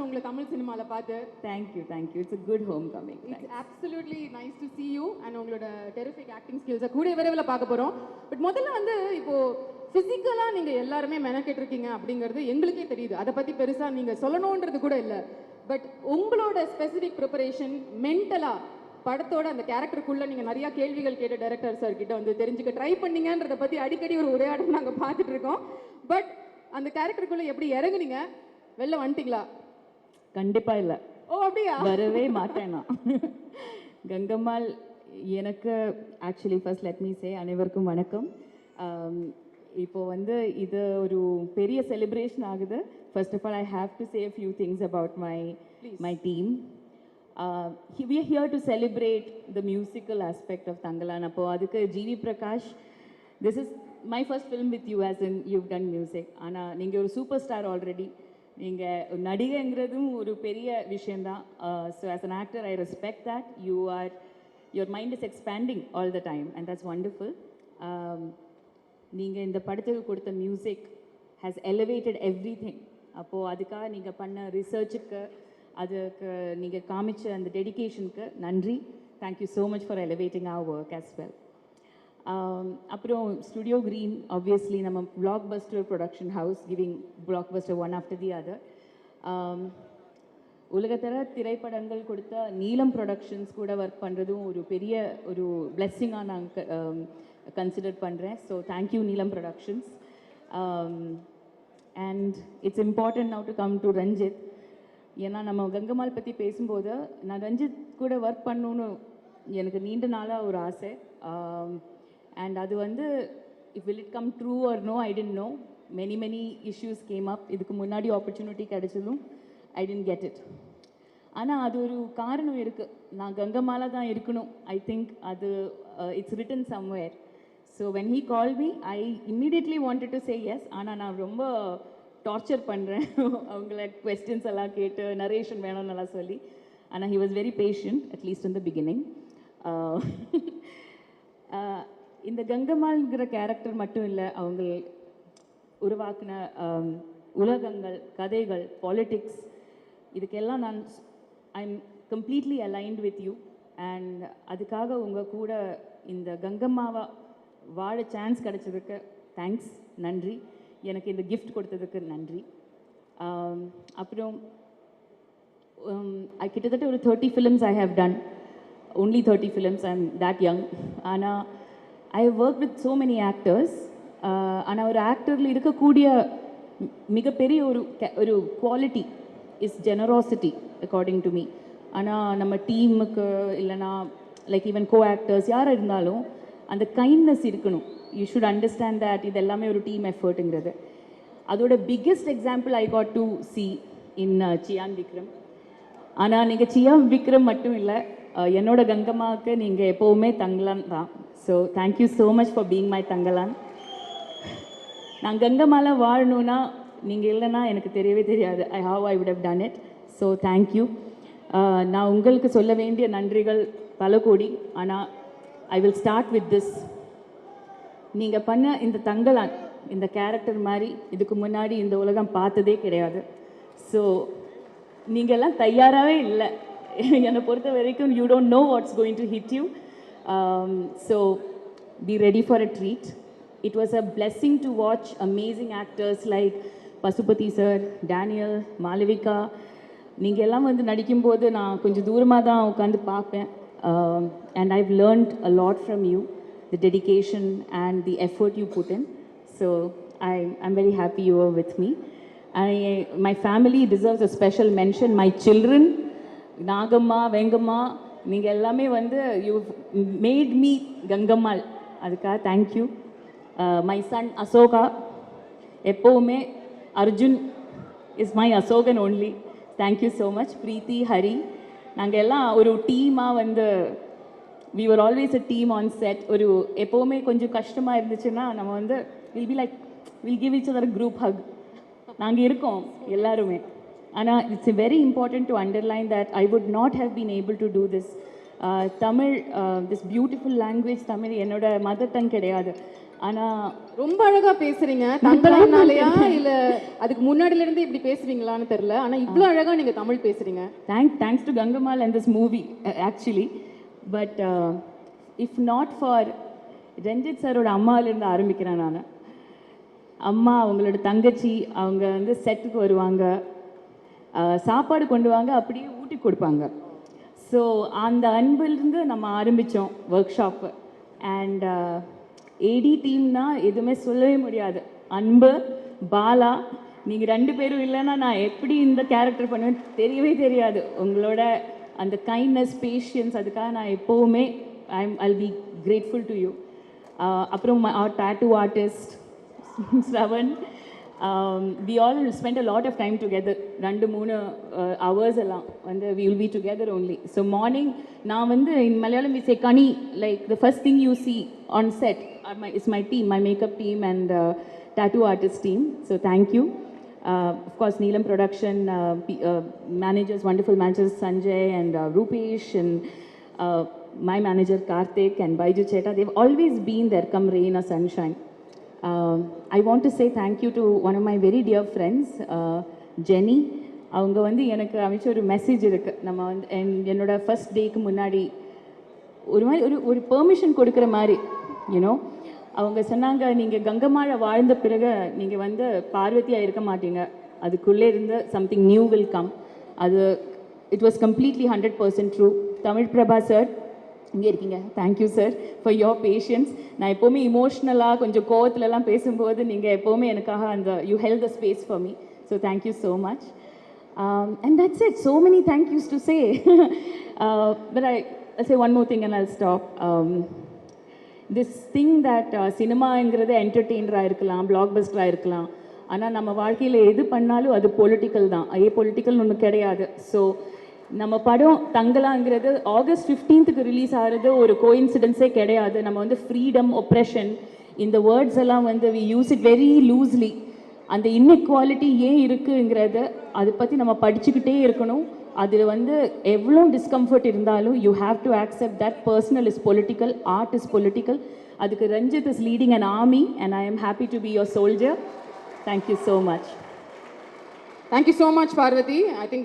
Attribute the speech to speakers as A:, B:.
A: உங்களை தமிழ் சினிமாவில் பார்த்து.
B: Thank you thank you. It's a good homecoming.
A: It's absolutely nice to see you and உங்களோட terrific acting skills கூடிய விரைவில் பார்க்க போகிறோம். பட் முதல்ல வந்து இப்போ ஃபிசிக்கலாக நீங்கள் எல்லாருமே மெனக்கெட்டிருக்கீங்க அப்படிங்கிறது எங்களுக்கே தெரியுது. அதை பற்றி பெருசாக நீங்கள் சொல்லணுன்றது கூட இல்லை. பட் உங்களோட ஸ்பெசிஃபிக் ப்ரிப்பரேஷன் மென்டலாக படத்தோட அந்த கேரக்டருக்குள்ளே நீங்கள் நிறையா கேள்விகள் கேட்டு டைரக்டர் சார் கிட்ட வந்து தெரிஞ்சுக்க ட்ரை பண்ணீங்கன்றதை பற்றி அடிக்கடி ஒரு உரையாடல் நாங்கள் பார்த்துட்டு இருக்கோம். பட் அந்த கேரக்டருக்குள்ளே எப்படி இறங்குனீங்க? வெளில வந்துட்டீங்களா?
B: கண்டிப்பாக இல்லை.
A: ஓ அப்படியா?
B: வரவே மாட்டேன் நான். கங்கம்மாள் எனக்கு actually first let me say அனைவருக்கும் வணக்கம். இப்போ வந்து இது ஒரு பெரிய செலிப்ரேஷன் ஆகுது. First of all I have to say a few things about my team. We are here to celebrate the musical aspect of Tangalan. அப்போ அதுக்கு GV Prakash, this is my first film with you as in you've done music. ஆனால் நீங்கள் ஒரு super star already. நீங்கள் நடிகைங்கிறதும் ஒரு பெரிய விஷயந்தான். So as an actor I respect that. your mind is expanding all the time and that's wonderful. நீங்கள் இந்த படத்துக்கு கொடுத்த மியூசிக் has elevated everything. அப்போது அதுக்காக நீங்கள் பண்ண ரிசர்ச்சுக்கு, அதுக்கு நீங்கள் காமிச்ச அந்த டெடிக்கேஷனுக்கு நன்றி. Thank you so much for elevating our work as well. அப்புறம் ஸ்டுடியோ க்ரீன் ஆப்வியஸ்லி நம்ம blockbuster production house, giving blockbuster one after the other. உலகத்தர திரைப்படங்கள் கொடுத்த நீலம் ப்ரொடக்ஷன்ஸ் கூட ஒர்க் பண்ணுறதும் ஒரு பெரிய ஒரு பிளெஸ்ஸிங்காக நான் கன்சிடர் பண்ணுறேன். So thank you Neelam Productions. And it's important now to come to Ranjith. ஏன்னா நம்ம கங்கம்மாள் பற்றி பேசும்போது நான் ரஞ்சித் கூட ஒர்க் பண்ணணுன்னு எனக்கு நீண்ட நாளாக ஒரு ஆசை. அண்ட் அது வந்து will it come true or no, I didn't know. many issues came up. இதுக்கு முன்னாடி opportunity கிடைச்சதும் I didn't get it. ஆனால் அது ஒரு காரணம் இருக்குது. நான் கங்கம்மாளா தான் இருக்கணும். ஐ திங்க் அது it's written somewhere. So when he called me I immediately wanted to say yes. ஆனால் நான் ரொம்ப டார்ச்சர் பண்ணுறேன் அவங்கள கொஸ்டின்ஸ் எல்லாம் கேட்டு நரேஷன் வேணும்னு நல்லா சொல்லி. ஆனால் he was very patient, at least in the beginning. இந்த கங்கம்மாள்ங்கிற கேரக்டர் மட்டும் இல்லை, அவங்க உருவாக்கின உலகங்கள், கதைகள், பாலிட்டிக்ஸ், இதுக்கெல்லாம் நான் I am completely aligned with you. And அதுக்காக உங்கள் கூட இந்த கங்கம்மாவை வாழ சான்ஸ் கிடைச்சதுக்கு தேங்க்ஸ், நன்றி. எனக்கு இந்த கிஃப்ட் கொடுத்ததுக்கு நன்றி. அப்புறம் கிட்டத்தட்ட ஒரு 30 films I have done. Only 30 films, I'm that young. ஆனால் I have worked with so many actors. ஆனால் ஒரு ஆக்டரில் இருக்கக்கூடிய மிகப்பெரிய ஒரு quality is generosity according to me. ஆனால் நம்ம டீமுக்கு இல்லைனா லைக் ஈவன் கோ ஆக்டர்ஸ் யாராக இருந்தாலும் அந்த கைண்ட்னஸ் இருக்கணும். யூ ஷுட் அண்டர்ஸ்டாண்ட் தட் இது எல்லாமே ஒரு டீம் எஃபர்ட்டுங்கிறது. அதோட biggest example I got to see in Chiyaan Vikram. ஆனால் நீங்கள் சியான் விக்ரம் மட்டும் இல்லை, என்னோட கங்கம்மாவுக்கு நீங்கள் எப்போவுமே தங்கலான் தான். So thank you so much for being my Thangalaan. நான் கங்கம்மால வாழணுன்னா நீங்கள் இல்லைன்னா எனக்கு தெரியவே தெரியாது. How I would have done it. So thank you. நான் உங்களுக்கு சொல்ல வேண்டிய நன்றிகள் பல கோடி. ஆனால் I will start with this. நீங்கள் பண்ண இந்த தங்கலான், இந்த கேரக்டர் மாதிரி இதுக்கு முன்னாடி இந்த உலகம் பார்த்ததே கிடையாது. ஸோ நீங்கள்லாம் தயாராகவே இல்லை. என்னை பொறுத்த வரைக்கும் you don't know what's going to hit you. So be ready for a treat. It was a blessing to watch amazing actors like Pasupathi sir, Daniel, Malavika. நீங்கள் எல்லாம் வந்து நடிக்கும்போது நான் கொஞ்சம் தூரமாக தான் உட்காந்து பார்ப்பேன். And I've learnt a lot from you, the dedication and the effort you put in. So I'm very happy you are with me. My family deserves a special mention. My children, Nagamma, Vengamma, நீங்க எல்லாமே வந்து you made me Gangammal. அதுக்காக thank you. My son Asoka, எப்பவுமே Arjun is my Asokan only. Thank you so much. Preeti, Hari, நாங்கள் எல்லாம் ஒரு டீமாக வந்து we were always a team on set. ஒரு எப்போவுமே கொஞ்சம் கஷ்டமாக இருந்துச்சுன்னா நம்ம வந்து we'll give each other a group hug. நாங்கள் இருக்கோம் எல்லாருமே. ஆனால் it's very important to underline that I would not have been able to do this Tamil this beautiful language Tamil என்னோட மதர் டங் கிடையாது. ஆனால்
A: ரொம்ப அழகா பேசுறீங்க. தங்களானாலயா இல்ல அதுக்கு முன்னாடில இருந்து இப்படி பேசுவீங்களான்னு தெரியல. ஆனா இவ்ளோ அழகா நீங்க தமிழ் பேசுறீங்க.
B: Thanks to Gangammal and this movie actually. But if not for Ranjith சாரோட அம்மாவிலேருந்து ஆரம்பிக்கிறேன் நான். அம்மா, அவங்களோட தங்கச்சி, அவங்க வந்து செட்டுக்கு வருவாங்க, சாப்பாடு கொண்டு வாங்க, அப்படியே ஊட்டி கொடுப்பாங்க. ஸோ அந்த அன்பிலிருந்து நம்ம ஆரம்பித்தோம் ஒர்க் ஷாப்பு. அண்ட் ஏடி டீம்னா எதுவுமே சொல்லவே முடியாது. அன்பு, பாலா, நீங்கள் 2 பேரும் இல்லைன்னா நான் எப்படி இந்த கேரக்டர் பண்ணுவேன் தெரியவே தெரியாது. உங்களோட அந்த கைண்ட்னஸ், பேஷியன்ஸ், அதுக்காக நான் எப்போவுமே I'll be grateful to you. அப்புறம் tattoo artist Shravan, we all spent a lot of time together. 2-3 hours எல்லாம் வந்து we will be together only. So morning நான் வந்து in Malayalam we say kani, like the first thing you see on set is my team, my makeup team and tattoo artist team. So thank you. Of course Neelam production managers, wonderful managers Sanjay and Rupesh and my manager Karthik and Baiju Cheta. They've always been there come rain or sunshine. I want to say thank you to one of my very dear friends, Jenny. அவங்க வந்து எனக்கு அமைச்ச ஒரு message இருக்குது. நம்ம வந்து என்னோட first டேக்கு முன்னாடி ஒரு மாதிரி ஒரு பெர்மிஷன் கொடுக்குற மாதிரி யூனோ அவங்க சொன்னாங்க, நீங்கள் கங்கம்மாளை வாழ்ந்த பிறகு நீங்கள் வந்து பார்வதியாக இருக்க மாட்டீங்க, அதுக்குள்ளே இருந்து சம்திங் நியூ வில் கம். அது it was completely 100% true. Tamil Prabha sir இங்கே இருக்கீங்க, thank you sir for your patience. நான் எப்போவுமே இமோஷ்னலாக கொஞ்சம் கோவத்துலலாம் பேசும்போது நீங்கள் எப்போவுமே எனக்காக அந்த you help the space for me. So thank you so much. And that's it. So many thank yous to say. But I'll say one more thing and I'll stop. This thing that சினிமாங்கிறது என்டர்டெயினராக இருக்கலாம், பிளாக் பஸ்டராக இருக்கலாம், ஆனால் நம்ம வாழ்க்கையில் எது பண்ணாலும் அது political தான். பொலிட்டிக்கல் ஒன்று கிடையாது. ஸோ நம்ம படம் தங்கலாங்கிறது ஆகஸ்ட் 15க்கு ரிலீஸ் ஆகிறது ஒரு கோஇன்சிடென்ஸே கிடையாது. நம்ம வந்து ஃப்ரீடம், ஒப்ரெஷன், இந்த வேர்ட்ஸ் எல்லாம் வந்து we use it very loosely. அந்த இன்இக்வாலிட்டி ஏன் இருக்குங்கிறது அதை பற்றி நம்ம படிச்சுக்கிட்டே இருக்கணும். அதில் வந்து எவ்வளோ டிஸ்கம்ஃபர்ட் இருந்தாலும் you have to accept that personal is political, art is political. அதுக்கு Ranjith is leading an army and I am happy to be your soldier. Thank you so much.
A: Thank you so much, Parvati. I think